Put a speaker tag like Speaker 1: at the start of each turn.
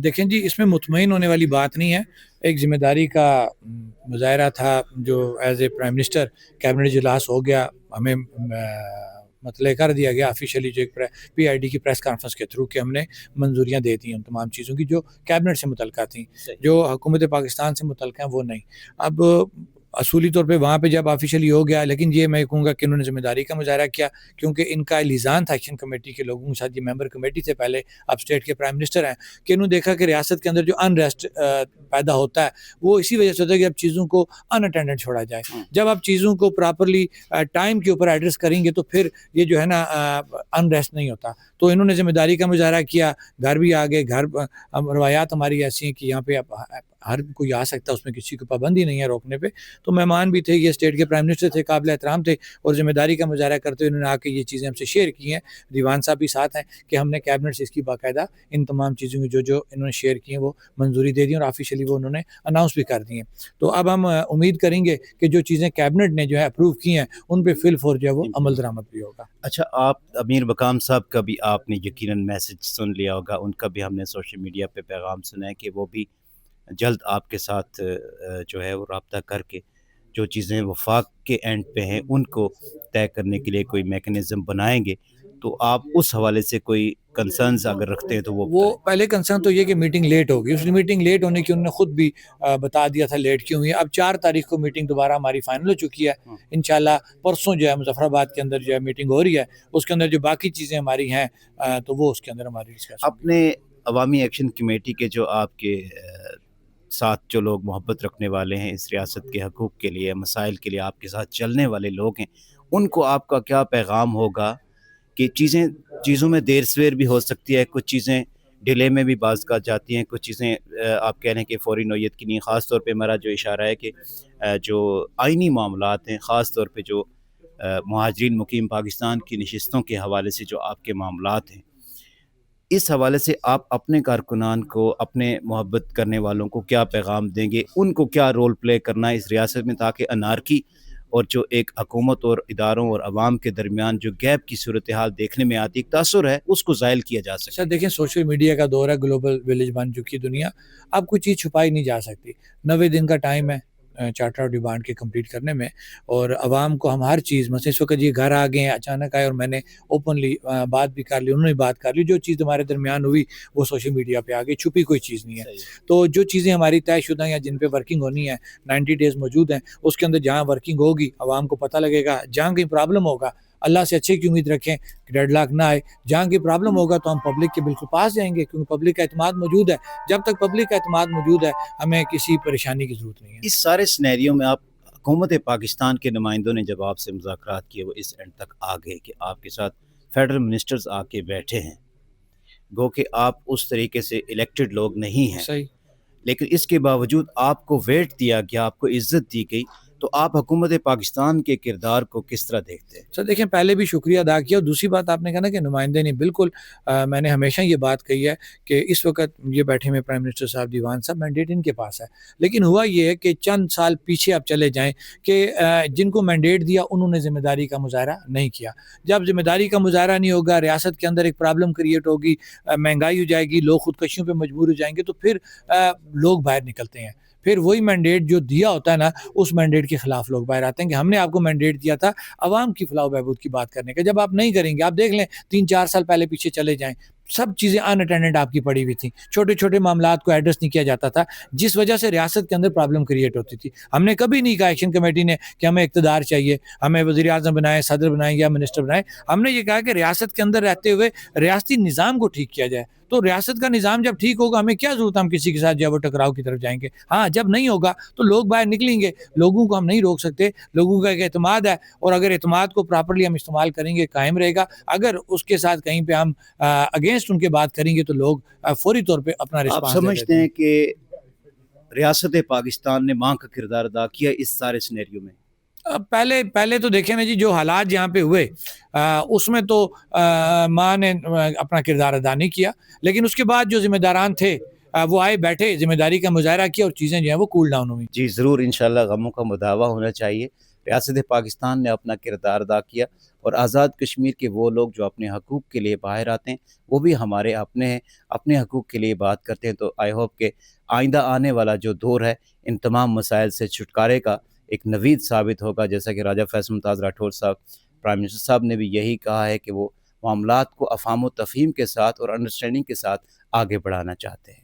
Speaker 1: دیکھیں جی، اس میں مطمئن ہونے والی بات نہیں ہے. ایک ذمہ داری کا مظاہرہ تھا جو as a prime minister cabinet اجلاس ہو گیا، ہمیں مطلع کر دیا گیا آفیشیلی جو ایک پی آئی ڈی کی پریس کانفرنس کے تھرو کہ ہم نے منظوریاں دے دی ہیں ان تمام چیزوں کی جو کیبنٹ سے متعلقہ تھیں، جو حکومت پاکستان سے متعلقہ ہیں وہ نہیں. اب اصولی طور پہ وہاں پہ جب آفیشیلی ہو گیا، لیکن یہ میں کہوں گا کہ انہوں نے ذمہ داری کا مظاہرہ کیا، کیونکہ ان کا لیزان تھا ایکشن کمیٹی کے لوگوں کے ساتھ، یہ ممبر کمیٹی سے پہلے اب اسٹیٹ کے پرائم منسٹر ہیں، کہ انہوں نے دیکھا کہ ریاست کے اندر جو انریسٹ پیدا ہوتا ہے وہ اسی وجہ سے ہوتا ہے کہ اب چیزوں کو ان اٹینڈنٹ چھوڑا جائے. جب آپ چیزوں کو پراپرلی ٹائم کے اوپر ایڈریس کریں گے تو پھر یہ جو ہے نا انریسٹ نہیں ہوتا. تو انہوں نے ذمہ داری کا مظاہرہ کیا، گھر بھی آ گئے. گھر روایات ہماری ایسی ہیں کہ یہاں پہ ہر کوئی آ سکتا ہے، اس میں کسی کو پابندی نہیں ہے روکنے پہ. تو مہمان بھی تھے، یہ اسٹیٹ کے پرائم منسٹر تھے، قابل احترام تھے، اور ذمہ داری کا مظاہرہ کرتے ہوئے انہوں نے آ کے یہ چیزیں ہم سے شیئر کی ہیں. دیوان صاحب بھی ساتھ ہیں کہ ہم نے کیبنٹ سے اس کی باقاعدہ ان تمام چیزوں کی جو انہوں نے شیئر کی ہیں وہ منظوری دے دی اور آفیشیلی وہ انہوں نے اناؤنس بھی کر دی ہیں. تو اب ہم امید کریں گے کہ جو چیزیں کیبنٹ نے جو ہے اپروو کی ہیں ان پہ فی الفور جو ہے وہ عمل درآمد بھی ہوگا.
Speaker 2: اچھا، آپ امیر مقام صاحب کا بھی آپ نے یقیناً میسج سن لیا ہوگا، ان کا بھی ہم نے سوشل میڈیا پہ پیغام سنا ہے کہ وہ بھی جلد آپ کے ساتھ جو ہے وہ رابطہ کر کے جو چیزیں وفاق کے اینڈ پہ ہیں ان کو طے کرنے کے لیے کوئی میکنزم بنائیں گے. تو آپ اس حوالے سے کوئی کنسرنز اگر رکھتے ہیں تو وہ
Speaker 1: پہلے کنسرن تو یہ کہ میٹنگ لیٹ ہوگی. اس میٹنگ لیٹ ہونے کی انہوں نے خود بھی بتا دیا تھا لیٹ کیوں ہوئی. اب 4 تاریخ کو میٹنگ دوبارہ ہماری فائنل ہو چکی ہے. انشاءاللہ پرسوں جو ہے مظفر آباد کے اندر جو ہے میٹنگ ہو رہی ہے، اس کے اندر جو باقی چیزیں ہماری ہیں تو وہ اس کے اندر ہماری ڈسکشن.
Speaker 2: اپنے عوامی ایکشن کمیٹی کے جو آپ کے ساتھ جو لوگ محبت رکھنے والے ہیں، اس ریاست کے حقوق کے لیے، مسائل کے لیے آپ کے ساتھ چلنے والے لوگ ہیں، ان کو آپ کا کیا پیغام ہوگا کہ چیزوں میں دیر سویر بھی ہو سکتی ہے، کچھ چیزیں ڈیلے میں بھی بعض کا جاتی ہیں، کچھ چیزیں آپ کہہ رہے ہیں کہ فوری نوعیت کی نہیں. خاص طور پہ میرا جو اشارہ ہے کہ جو آئینی معاملات ہیں، خاص طور پہ جو مہاجرین مقیم پاکستان کی نشستوں کے حوالے سے جو آپ کے معاملات ہیں، اس حوالے سے آپ اپنے کارکنان کو، اپنے محبت کرنے والوں کو کیا پیغام دیں گے؟ ان کو کیا رول پلے کرنا ہے اس ریاست میں تاکہ انارکی اور جو ایک حکومت اور اداروں اور عوام کے درمیان جو گیپ کی صورتحال دیکھنے میں آتی، ایک تاثر ہے، اس کو زائل کیا جا سکے؟
Speaker 1: دیکھیں، سوشل میڈیا کا دور ہے، گلوبل ویلیج بن چکی دنیا. اب کوئی چیز چھپائی نہیں جا سکتی. 90 دن کا ٹائم ہے چارٹر آف ڈیمانڈ کے کمپلیٹ کرنے میں، اور عوام کو ہم ہر چیز، مثلا اس وقت یہ گھر آ گئے ہیں، اچانک آئے اور میں نے اوپنلی بات بھی کر لی، انہوں نے بات کر لی. جو چیز ہمارے درمیان ہوئی وہ سوشل میڈیا پہ آ گئی، چھپی کوئی چیز نہیں ہے. تو جو چیزیں ہماری طے شدہ ہیں جن پہ ورکنگ ہونی ہے، 90 ڈیز موجود ہیں، اس کے اندر جہاں ورکنگ ہوگی عوام کو پتہ لگے گا. جہاں کہیں پرابلم ہوگا، اللہ سے اچھے کی امید رکھیں کہ ڈیڈ لاک نہ آئے. جہاں کی پرابلم ہوگا تو ہم پبلک کے بالکل پاس جائیں گے، کیونکہ پبلک کا اعتماد موجود ہے. جب تک پبلک کا اعتماد موجود ہے ہمیں کسی پریشانی کی ضرورت نہیں ہے.
Speaker 2: اس سارے سینیریو میں آپ حکومت پاکستان کے نمائندوں نے جب آپ سے مذاکرات کیے، وہ اس اینڈ تک آ گئے کہ آپ کے ساتھ فیڈرل منسٹرز آ کے بیٹھے ہیں، گو کہ آپ اس طریقے سے الیکٹڈ لوگ نہیں ہیں،
Speaker 1: صحیح،
Speaker 2: لیکن اس کے باوجود آپ کو ویٹ دیا گیا، آپ کو عزت دی گئی. تو آپ حکومت پاکستان کے کردار کو کس طرح دیکھتے ہیں؟
Speaker 1: سر دیکھیں، پہلے بھی شکریہ ادا کیا، اور دوسری بات آپ نے کہا نا کہ نمائندے نہیں، بالکل میں نے ہمیشہ یہ بات کہی ہے کہ اس وقت یہ بیٹھے ہوئے پرائم منسٹر صاحب، دیوان صاحب، مینڈیٹ ان کے پاس ہے. لیکن ہوا یہ ہے کہ چند سال پیچھے آپ چلے جائیں کہ جن کو مینڈیٹ دیا انہوں نے ذمہ داری کا مظاہرہ نہیں کیا. جب ذمہ داری کا مظاہرہ نہیں ہوگا، ریاست کے اندر ایک پرابلم کریٹ ہوگی، مہنگائی ہو جائے گی، لوگ خودکشیوں پہ مجبور ہو جائیں گے، تو پھر لوگ باہر نکلتے ہیں. پھر وہی مینڈیٹ جو دیا ہوتا ہے نا، اس مینڈیٹ کے خلاف لوگ باہر آتے ہیں کہ ہم نے آپ کو مینڈیٹ دیا تھا عوام کی فلاح و بہبود کی بات کرنے کا. جب آپ نہیں کریں گے، آپ دیکھ لیں 3-4 سال پہلے پیچھے چلے جائیں، سب چیزیں ان اٹینڈنٹ آپ کی پڑی ہوئی تھیں، چھوٹے چھوٹے معاملات کو ایڈریس نہیں کیا جاتا تھا، جس وجہ سے ریاست کے اندر پرابلم کریٹ ہوتی تھی. ہم نے کبھی نہیں کہا ایکشن کمیٹی نے کہ ہمیں اقتدار چاہیے، ہمیں وزیر اعظم بنائیں، صدر بنائیں یا منسٹر بنائیں. ہم نے یہ کہا کہ ریاست کے اندر رہتے ہوئے ریاستی نظام کو ٹھیک کیا جائے. تو ریاست کا نظام جب ٹھیک ہوگا، ہمیں کیا ضرورت ہے ہم کسی کے ساتھ جو ہے وہ ٹکراؤ کی طرف جائیں گے. ہاں، جب نہیں ہوگا تو لوگ باہر نکلیں گے، لوگوں کو ہم نہیں روک سکتے. لوگوں کا ایک اعتماد ہے، اور اگر اعتماد کو پراپرلی ہم استعمال کریں گے قائم رہے گا. اگر اس کے ساتھ کہیں پہ ہم اگینسٹ ان کے بات کریں گے تو لوگ فوری طور پہ اپنا رسپانس
Speaker 2: آپ سمجھتے ہیں کہ ریاست پاکستان نے ماں کا کردار ادا کیا اس سارے سینیریو میں؟
Speaker 1: پہلے تو دیکھیں نا جی، جو حالات جہاں پہ ہوئے اس میں تو ماں نے اپنا کردار ادا نہیں کیا، لیکن اس کے بعد جو ذمہ داران تھے وہ آئے، بیٹھے، ذمہ داری کا مظاہرہ کیا، اور چیزیں جو ہیں وہ کول ڈاؤن ہوئی.
Speaker 2: جی ضرور، انشاءاللہ غموں کا مداوع ہونا چاہیے. ریاست پاکستان نے اپنا کردار ادا کیا، اور آزاد کشمیر کے وہ لوگ جو اپنے حقوق کے لیے باہر آتے ہیں وہ بھی ہمارے اپنے ہیں، اپنے حقوق کے لیے بات کرتے ہیں۔ تو آئی ہوپ کہ آئندہ آنے والا جو دور ہے ان تمام مسائل سے چھٹکارے کا ایک نوید ثابت ہوگا، جیسا کہ راجہ فیصل ممتاز راٹھور صاحب پرائم منسٹر صاحب نے بھی یہی کہا ہے کہ وہ معاملات کو افہام و تفہیم کے ساتھ اور انڈرسٹینڈنگ کے ساتھ آگے بڑھانا چاہتے ہیں۔